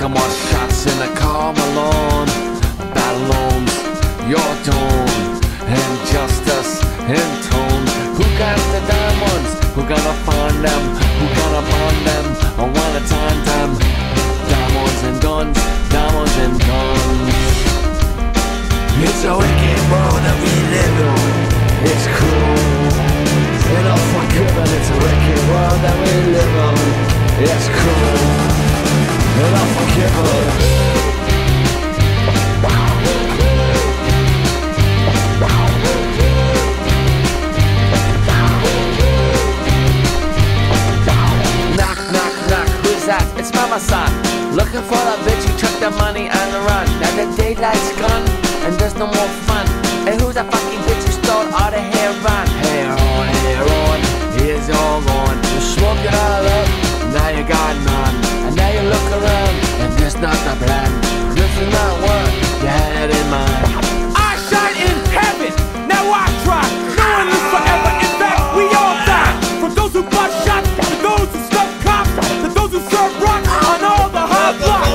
No more shots in the car, Malone. Battle loans, your tone, and justice in tone. Who got the diamonds? Who gonna find them? Who gonna burn them? I wanna time them. Diamonds and guns, diamonds and guns. It's a wicked world that we live in. It's cruel and unforgiving. It's a wicked world that we live in. It's cruel and unforgiving. It's Mama Son, looking for a bitch who took the money and run. Now the daylight's gone and there's no more fun. And who's that fucking bitch who stole all the hair on? Hair on, it's all gone. You smoke it all up, now you got none. And now you look around and there's not a plan. This is not what you had in mind. I shine in heaven, now I try. No one lives forever, in fact we all die. From those who bought shots to those who stuck cops to those who serve rocks on all the hard blocks.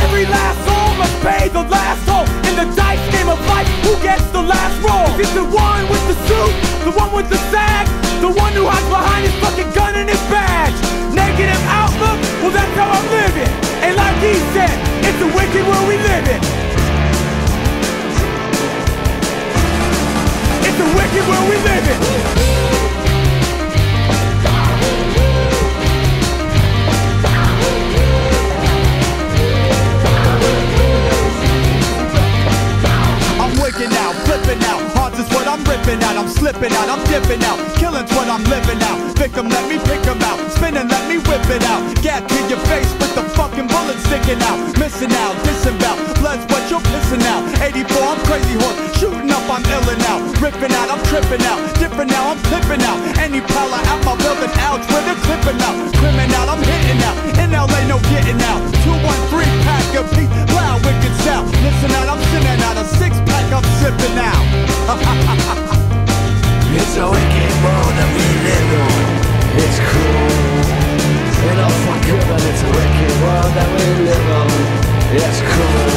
Every last soul must pay the last toll. In the dice game of life, who gets the last roll? Is it the one with the suit, the one with the sag, the one who hides behind his fucking gun and his badge? Negative outlook, well that's how I'm living. And like he said, it's a wicked world we live in. It's a wicked world we live in. Now, flipping out, hearts is what I'm ripping out. I'm slipping out, I'm dipping out. Killing's what I'm living out. Victim, let me pick 'em out. Spinning, let me whip it out. Gat to your face with the fucking bullet sticking out. Missing out, disembowel, blood's what you're pissing out. 84, I'm crazy horse, shooting up, I'm illin' out. Ripping out, I'm tripping out. Different now, I'm clipping out. Any prowler out my building, ouch, where they're clipping out. Crimin' out, I'm hitting out. In LA, no getting out. 213, pack a piece, loud, wicked sound. Listen out, I'm sending out a 6-pack, I'm sipping out. It's a wicked world that we live in. It's cruel and unforgiving. It's a wicked world that we live in. It's cruel